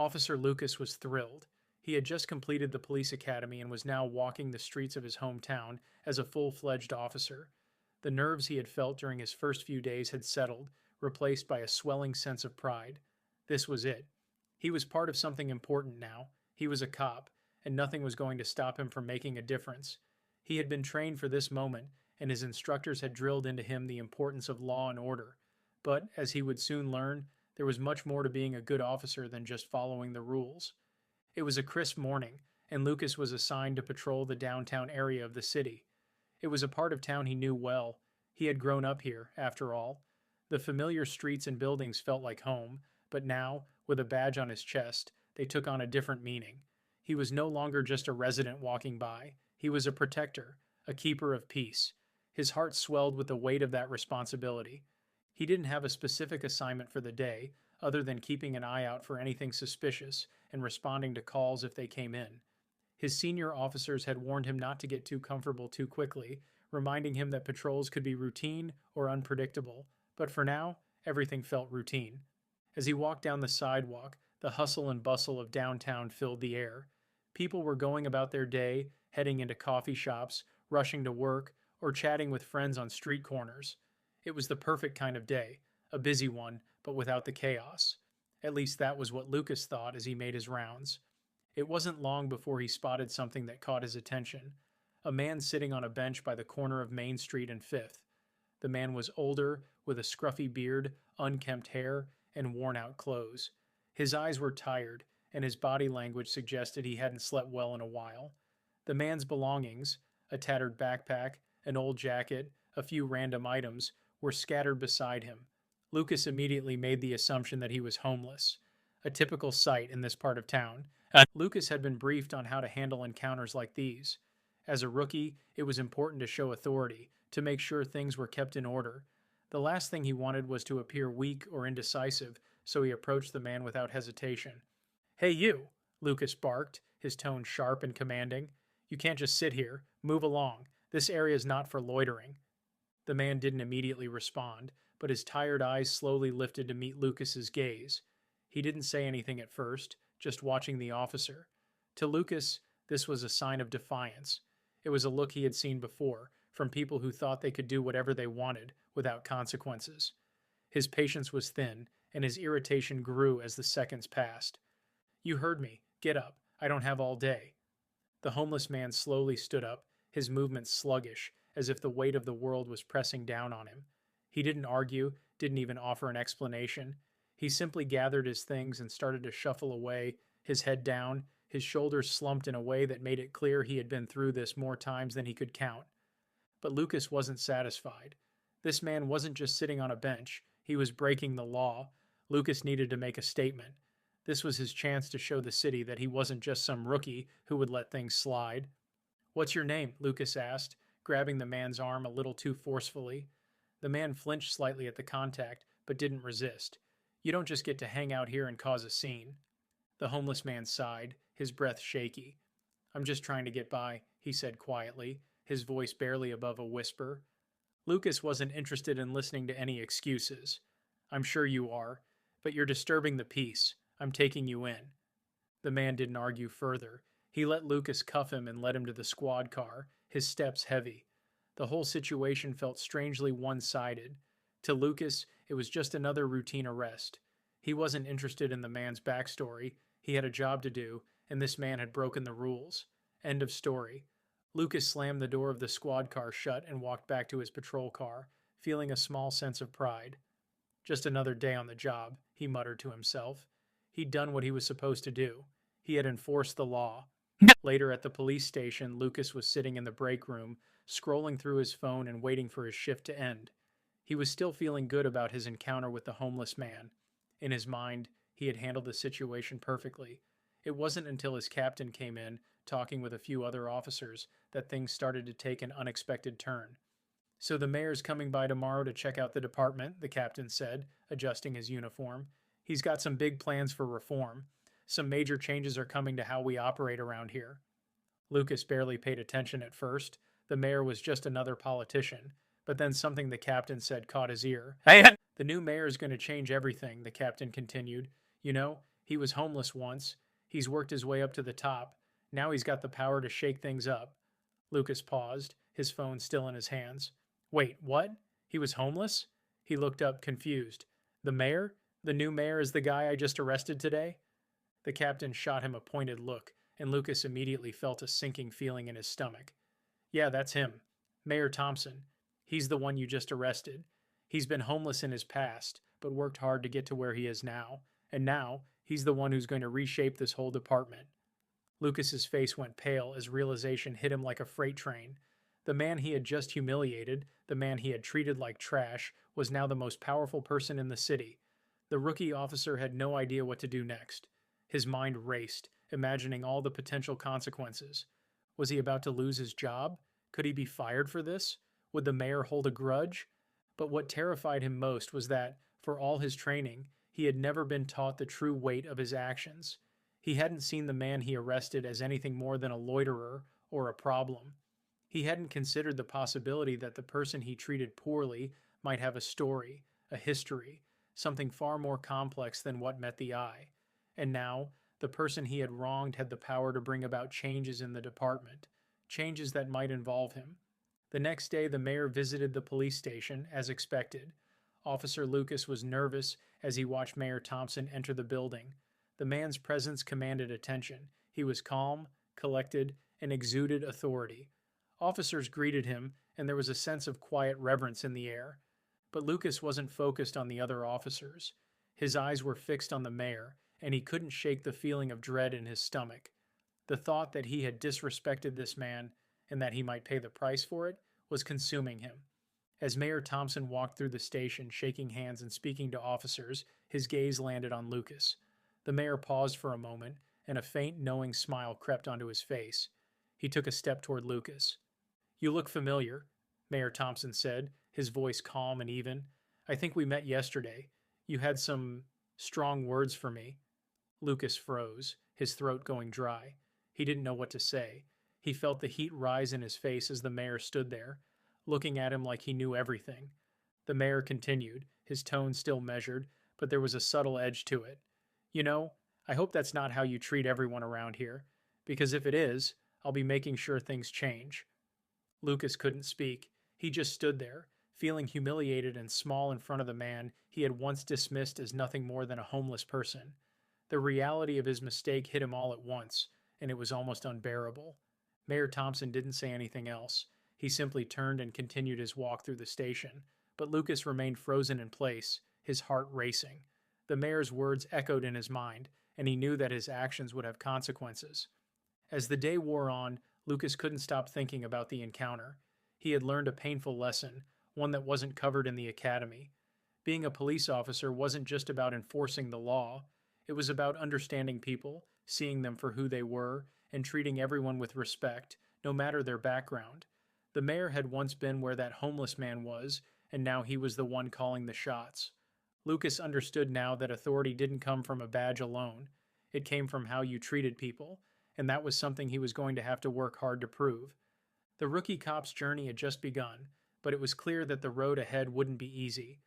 Officer Lucas was thrilled. He had just completed the police academy and was now walking the streets of his hometown as a full-fledged officer. The nerves he had felt during his first few days had settled, replaced by a swelling sense of pride. This was it. He was part of something important now. He was a cop, and nothing was going to stop him from making a difference. He had been trained for this moment, and his instructors had drilled into him the importance of law and order. But, as he would soon learn, there was much more to being a good officer than just following the rules. It was a crisp morning, and Lucas was assigned to patrol the downtown area of the city. It was a part of town he knew well. He had grown up here, after all. The familiar streets and buildings felt like home, but now, with a badge on his chest, they took on a different meaning. He was no longer just a resident walking by. He was a protector, a keeper of peace. His heart swelled with the weight of that responsibility. He didn't have a specific assignment for the day, other than keeping an eye out for anything suspicious and responding to calls if they came in. His senior officers had warned him not to get too comfortable too quickly, reminding him that patrols could be routine or unpredictable, but for now, everything felt routine. As he walked down the sidewalk, the hustle and bustle of downtown filled the air. People were going about their day, heading into coffee shops, rushing to work, or chatting with friends on street corners. It was the perfect kind of day, a busy one, but without the chaos. At least that was what Lucas thought as he made his rounds. It wasn't long before he spotted something that caught his attention. A man sitting on a bench by the corner of Main Street and Fifth. The man was older, with a scruffy beard, unkempt hair, and worn-out clothes. His eyes were tired, and his body language suggested he hadn't slept well in a while. The man's belongings, a tattered backpack, an old jacket, a few random items, were scattered beside him. Lucas immediately made the assumption that he was homeless, a typical sight in this part of town. Lucas had been briefed on how to handle encounters like these. As a rookie, it was important to show authority, to make sure things were kept in order. The last thing he wanted was to appear weak or indecisive, so he approached the man without hesitation. "Hey you," Lucas barked, his tone sharp and commanding. "You can't just sit here. Move along. This area is not for loitering." The man didn't immediately respond, but his tired eyes slowly lifted to meet Lucas's gaze. He didn't say anything at first, just watching the officer. To Lucas, this was a sign of defiance. It was a look he had seen before, from people who thought they could do whatever they wanted, without consequences. His patience was thin, and his irritation grew as the seconds passed. "You heard me. Get up. I don't have all day." The homeless man slowly stood up, his movements sluggish, as if the weight of the world was pressing down on him. He didn't argue, didn't even offer an explanation. He simply gathered his things and started to shuffle away, his head down, his shoulders slumped in a way that made it clear he had been through this more times than he could count. But Lucas wasn't satisfied. This man wasn't just sitting on a bench. He was breaking the law. Lucas needed to make a statement. This was his chance to show the city that he wasn't just some rookie who would let things slide. "What's your name?" Lucas asked, grabbing the man's arm a little too forcefully. The man flinched slightly at the contact, but didn't resist. "You don't just get to hang out here and cause a scene." The homeless man sighed, his breath shaky. "I'm just trying to get by," he said quietly, his voice barely above a whisper. Lucas wasn't interested in listening to any excuses. "I'm sure you are, but you're disturbing the peace. I'm taking you in." The man didn't argue further. He let Lucas cuff him and led him to the squad car, his steps heavy. The whole situation felt strangely one-sided. To Lucas, it was just another routine arrest. He wasn't interested in the man's backstory. He had a job to do, and this man had broken the rules. End of story. Lucas slammed the door of the squad car shut and walked back to his patrol car, feeling a small sense of pride. "Just another day on the job," he muttered to himself. He'd done what he was supposed to do. He had enforced the law. Later at the police station, Lucas was sitting in the break room, scrolling through his phone and waiting for his shift to end. He was still feeling good about his encounter with the homeless man. In his mind, he had handled the situation perfectly. It wasn't until his captain came in, talking with a few other officers, that things started to take an unexpected turn. "So the mayor's coming by tomorrow to check out the department," the captain said, adjusting his uniform. "He's got some big plans for reform. Some major changes are coming to how we operate around here." Lucas barely paid attention at first. The mayor was just another politician. But then something the captain said caught his ear. "Hey, the new mayor is going to change everything," the captain continued. "You know, He was homeless once. He's worked his way up to the top. Now he's got the power to shake things up. Lucas paused, his phone still in his hands. Wait, what? He was homeless? He looked up, confused. The mayor? The new mayor is the guy I just arrested today? The captain shot him a pointed look, and Lucas immediately felt a sinking feeling in his stomach. Yeah, that's him. Mayor Thompson. He's the one you just arrested. He's been homeless in his past, but worked hard to get to where he is now. And now, he's the one who's going to reshape this whole department. Lucas's face went pale as realization hit him like a freight train. The man he had just humiliated, the man he had treated like trash, was now the most powerful person in the city. The rookie officer had no idea what to do next. His mind raced, imagining all the potential consequences. Was he about to lose his job? Could he be fired for this? Would the mayor hold a grudge? But what terrified him most was that, for all his training, he had never been taught the true weight of his actions. He hadn't seen the man he arrested as anything more than a loiterer or a problem. He hadn't considered the possibility that the person he treated poorly might have a story, a history, something far more complex than what met the eye. And now, the person he had wronged had the power to bring about changes in the department, changes that might involve him. The next day, the mayor visited the police station, as expected. Officer Lucas was nervous as he watched Mayor Thompson enter the building. The man's presence commanded attention. He was calm, collected, and exuded authority. Officers greeted him, and there was a sense of quiet reverence in the air. But Lucas wasn't focused on the other officers. His eyes were fixed on the mayor, and he couldn't shake the feeling of dread in his stomach. The thought that he had disrespected this man, and that he might pay the price for it, was consuming him. As Mayor Thompson walked through the station, shaking hands and speaking to officers, his gaze landed on Lucas. The mayor paused for a moment, and a faint, knowing smile crept onto his face. He took a step toward Lucas. "You look familiar," Mayor Thompson said, his voice calm and even. "I think we met yesterday. You had some strong words for me." Lucas froze, his throat going dry. He didn't know what to say. He felt the heat rise in his face as the mayor stood there, looking at him like he knew everything. The mayor continued, his tone still measured, but there was a subtle edge to it. "You know, I hope that's not how you treat everyone around here, because if it is, I'll be making sure things change." Lucas couldn't speak. He just stood there, feeling humiliated and small in front of the man he had once dismissed as nothing more than a homeless person. The reality of his mistake hit him all at once, and it was almost unbearable. Mayor Thompson didn't say anything else. He simply turned and continued his walk through the station, but Lucas remained frozen in place, his heart racing. The mayor's words echoed in his mind, and he knew that his actions would have consequences. As the day wore on, Lucas couldn't stop thinking about the encounter. He had learned a painful lesson, one that wasn't covered in the academy. Being a police officer wasn't just about enforcing the law. It was about understanding people, seeing them for who they were, and treating everyone with respect, no matter their background. The mayor had once been where that homeless man was, and now he was the one calling the shots. Lucas understood now that authority didn't come from a badge alone. It came from how you treated people, and that was something he was going to have to work hard to prove. The rookie cop's journey had just begun, but it was clear that the road ahead wouldn't be easy.